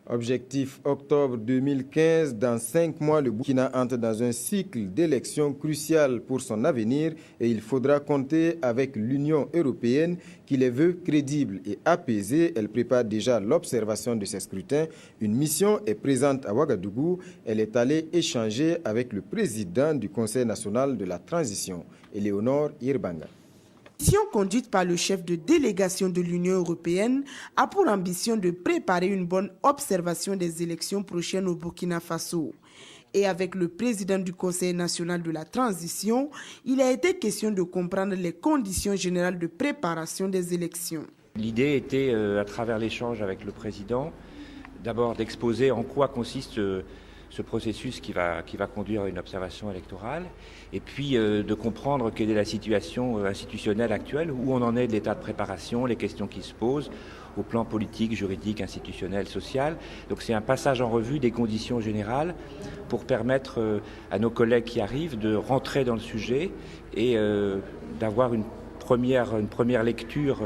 Objectif octobre 2015, dans 5 mois, le Burkina entre dans un cycle d'élections crucial pour son avenir et il faudra compter avec l'Union européenne qui les veut crédibles et apaisées. Elle prépare déjà l'observation de ces scrutins. Une mission est présente à Ouagadougou. Elle est allée échanger avec le président du Conseil national de la transition, Éléonore Irbanga. La mission conduite par le chef de délégation de l'Union européenne a pour ambition de préparer une bonne observation des élections prochaines au Burkina Faso. Et avec le président du Conseil national de la transition, il a été question de comprendre les conditions générales de préparation des élections. L'idée était, à travers l'échange avec le président, d'abord d'exposer en quoi consiste ce processus qui va conduire à une observation électorale, et puis de comprendre quelle est la situation institutionnelle actuelle, où on en est de l'état de préparation, les questions qui se posent au plan politique, juridique, institutionnel, social. Donc c'est un passage en revue des conditions générales pour permettre à nos collègues qui arrivent de rentrer dans le sujet et d'avoir une première lecture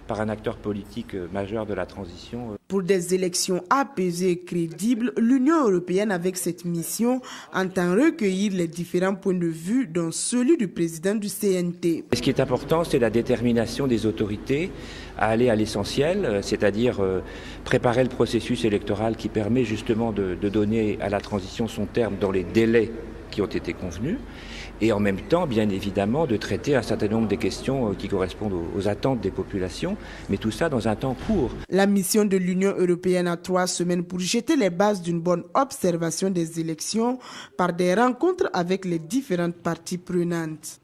par un acteur politique majeur de la transition. Pour des élections apaisées et crédibles, l'Union européenne, avec cette mission, entend recueillir les différents points de vue, dont celui du président du CNT. Ce qui est important, c'est la détermination des autorités à aller à l'essentiel, c'est-à-dire préparer le processus électoral qui permet justement de donner à la transition son terme dans les délais qui ont été convenus, et en même temps, bien évidemment, de traiter un certain nombre des questions qui correspondent aux attentes des populations, mais tout ça dans un temps court. La mission de l'Union européenne a 3 semaines pour jeter les bases d'une bonne observation des élections par des rencontres avec les différentes parties prenantes.